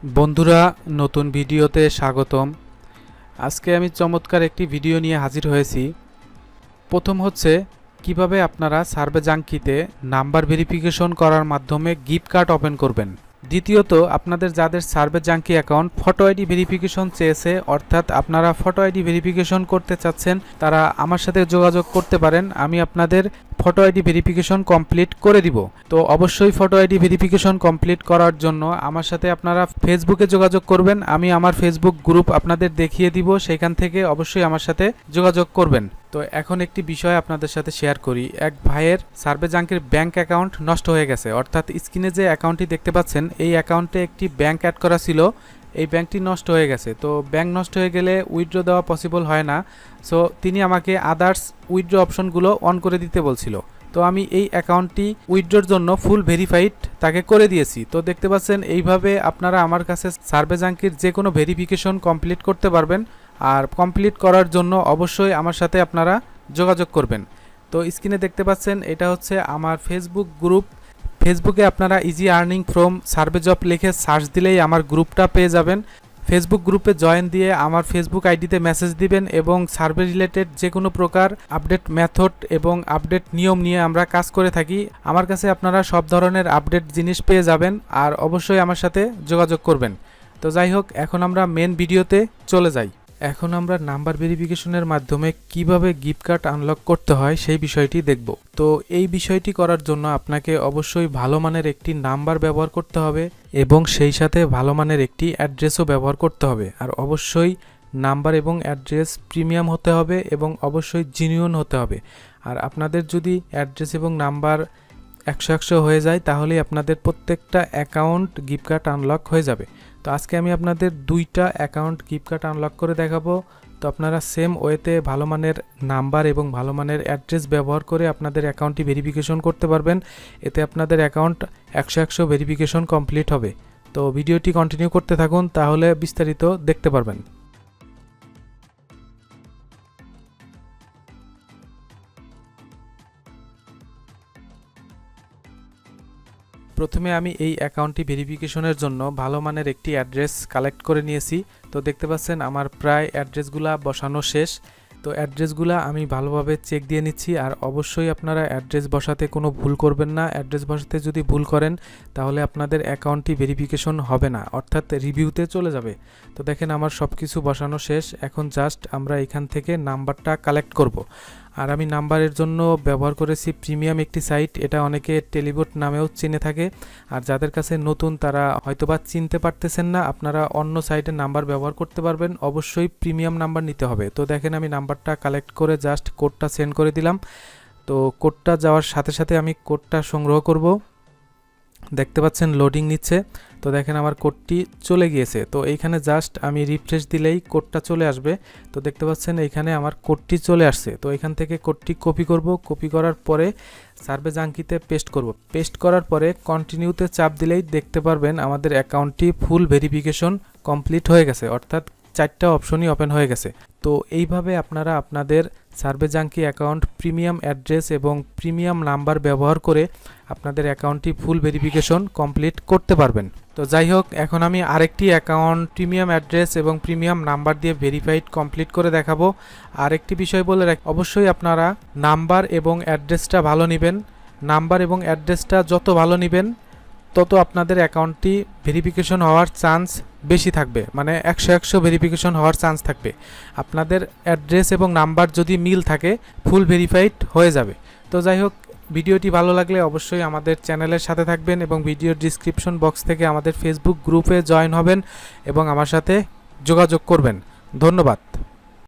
বন্ধুরা, নতুন ভিডিওতে স্বাগতম। আজকে আমি চমৎকার একটি ভিডিও নিয়ে হাজির হয়েছি। প্রথম হচ্ছে কিভাবে আপনারা সার্ভে জাঙ্কিতে নাম্বার ভেরিফিকেশন করার মাধ্যমে গিফট কার্ড ওপেন করবেন। দ্বিতীয়ত, আপনাদের যাদের survey junky account photo ID verification চেয়েছে, অর্থাৎ আপনারা ফটো আইডি ভেরিফিকেশন করতে চাচ্ছেন, তারা আমার সাথে যোগাযোগ করতে পারেন। আমি আপনাদের ফটো আইডি ভেরিফিকেশন কমপ্লিট করে দিব। তো অবশ্যই ফটো আইডি ভেরিফিকেশন কমপ্লিট করার জন্য আমার সাথে আপনারা ফেসবুকে যোগাযোগ করবেন। আমি আমার ফেসবুক গ্রুপ আপনাদের দেখিয়ে দিব, সেখান থেকে অবশ্যই আমার সাথে যোগাযোগ করবেন। তো এখন একটি বিষয় আপনাদের সাথে শেয়ার করি। এক ভাইয়ের সার্ভে জাঙ্কির ব্যাংক অ্যাকাউন্ট নষ্ট হয়ে গেছে, অর্থাৎ স্ক্রিনে যে অ্যাকাউন্টটি দেখতে পাচ্ছেন এই অ্যাকাউন্টে একটি ব্যাংক অ্যাড করা ছিল, এই ব্যাংকটি নষ্ট হয়ে গেছে। তো ব্যাংক নষ্ট হয়ে গেলে উইথড্র দেওয়া পসিবল হয় না। সো তিনি আমাকে আদার্স উইথড্র অপশনগুলো অন করে দিতে বলছিল। তো আমি এই অ্যাকাউন্টটি উইথড্রর জন্য ফুল ভেরিফাইড তাকে করে দিয়েছি। তো দেখতে পাচ্ছেন এইভাবে আপনারা আমার কাছে সার্ভে জাঙ্কির যে কোনো ভেরিফিকেশন কমপ্লিট করতে পারবেন। আর কমপ্লিট করার জন্য অবশ্যই আমার সাথে আপনারা যোগাযোগ করবেন। তো স্ক্রিনে দেখতে পাচ্ছেন এটা হচ্ছে আমার ফেসবুক গ্রুপ। ফেসবুকে আপনারা easy earning from survey job লিখে সার্চ দিলেই আমার গ্রুপটা পেয়ে যাবেন। ফেসবুক গ্রুপে জয়েন দিয়ে আমার ফেসবুক আইডিতে মেসেজ দিবেন এবং সার্ভে রিলেটেড যে কোনো প্রকার আপডেট মেথড এবং আপডেট নিয়ম নিয়ে আমরা কাজ করে থাকি। আমার কাছে আপনারা সব ধরনের আপডেট জিনিস পেয়ে যাবেন, আর অবশ্যই আমার সাথে যোগাযোগ করবেন। তো যাই হোক, এখন আমরা মেন ভিডিওতে চলে যাই। এখন আমরা নাম্বার ভেরিফিকেশনের মাধ্যমে কিভাবে গিফট কার্ড আনলক করতে হয় সেই বিষয়টি দেখব। তো এই বিষয়টি করার জন্য আপনাকে অবশ্যই ভালো মানের একটি নাম্বার ব্যবহার করতে হবে এবং সেই সাথে ভালো মানের একটি অ্যাড্রেসও ব্যবহার করতে হবে। আর অবশ্যই নাম্বার এবং অ্যাড্রেস প্রিমিয়াম হতে হবে এবং অবশ্যই জেনুইন হতে হবে। আর আপনাদের যদি অ্যাড্রেস এবং নাম্বার 100 হয়ে যায় তাহলেই আপনাদের প্রত্যেকটা অ্যাকাউন্ট গিফট কার্ড আনলক হয়ে যাবে। তো আজকে আমি আপনাদের দুইটা অ্যাকাউন্ট গিফট কার্ড আনলক করে দেখাবো। তো আপনারা সেম ওয়েতে ভালো মানের নাম্বার এবং ভালো মানের অ্যাড্রেস ব্যবহার করে আপনাদের অ্যাকাউন্টটি ভেরিফিকেশন করতে পারবেন। এতে আপনাদের অ্যাকাউন্ট 100 ভেরিফিকেশন কমপ্লিট হবে। তো ভিডিওটি কন্টিনিউ করতে থাকুন, তাহলে বিস্তারিত দেখতে পারবেন। প্রথমে আমি এই অ্যাকাউন্টটি ভেরিফিকেশনের জন্য ভালো মানের একটি অ্যাড্রেস কালেক্ট করে নিয়েছি। তো দেখতে পাচ্ছেন আমার প্রায় অ্যাড্রেসগুলা বসানো শেষ। তো অ্যাড্রেসগুলা আমি ভালোভাবে চেক দিয়ে নিচ্ছি। আর অবশ্যই আপনারা অ্যাড্রেস বসাতে কোনো ভুল করবেন না। অ্যাড্রেস বসাতে যদি ভুল করেন তাহলে আপনাদের অ্যাকাউন্টটি ভেরিফিকেশন হবে না, অর্থাৎ রিভিউতে চলে যাবে। তো দেখেন আমার সব কিছু বসানো শেষ। এখন জাস্ট আমরা এখান থেকে নাম্বারটা কালেক্ট করব। আর আমি নাম্বারের জন্য ব্যবহার করেছি প্রিমিয়াম একটি সাইট, এটা অনেকে টেলিবোট নামেও চিনে থাকে। আর যাদের কাছে নতুন তারা হয়তোবা চিনতে পারতেছেন না, আপনারা অন্য সাইটের নাম্বার ব্যবহার করতে পারবেন। অবশ্যই প্রিমিয়াম নাম্বার নিতে হবে। তো দেখেন আমি নাম্বারটা কালেক্ট করে জাস্ট কোডটা সেন্ড করে দিলাম। তো কোডটা যাওয়ার সাথে সাথে আমি কোডটা সংগ্রহ করব। দেখতে পাচ্ছেন লোডিং নিচ্ছে। তো দেখেন আমার কোডটি চলে গিয়েছে। তো এইখানে জাস্ট আমি রিফ্রেশ দিলেই কোডটা চলে আসবে। তো দেখতে পাচ্ছেন এইখানে আমার কোডটি চলে আসছে। তো এখান থেকে কোডটি কপি করব। কপি করার পরে সার্ভে জাঙ্কিতে পেস্ট করব। পেস্ট করার পরে কন্টিনিউতে চাপ দিলেই দেখতে পারবেন আমাদের অ্যাকাউন্টটি ফুল ভেরিফিকেশন কমপ্লিট হয়ে গেছে, অর্থাৎ 4টা অপশনই ওপেন হয়ে গেছে। তো এইভাবে আপনারা আপনাদের survey junky account premium address এবং প্রিমিয়াম নাম্বার ব্যবহার করে আপনাদের অ্যাকাউন্টটি ফুল ভেরিফিকেশন কমপ্লিট করতে পারবেন। তো যাই হোক, এখন আমি আরেকটি অ্যাকাউন্ট প্রিমিয়াম অ্যাড্রেস এবং প্রিমিয়াম নাম্বার দিয়ে ভেরিফাইড কমপ্লিট করে দেখাবো। আরেকটি বিষয় বলে রাখি, অবশ্যই আপনারা নাম্বার এবং অ্যাড্রেসটা ভালো নেবেন। নাম্বার এবং অ্যাড্রেসটা যত ভালো নেবেন তত আপনাদের অ্যাকাউন্টটি ভেরিফিকেশন হওয়ার চান্স বেশি থাকবে, মানে 100 ভেরিফিকেশন হওয়ার চান্স থাকবে। আপনাদের অ্যাড্রেস এবং নাম্বার যদি মিল থাকে ফুল ভেরিফাইড হয়ে যাবে। তো যাই হোক, ভিডিওটি ভালো লাগলে অবশ্যই আমাদের চ্যানেলের সাথে থাকবেন এবং ভিডিওর ডিসক্রিপশন বক্স থেকে আমাদের ফেসবুক গ্রুপে জয়েন হবেন এবং আমার সাথে যোগাযোগ করবেন। ধন্যবাদ।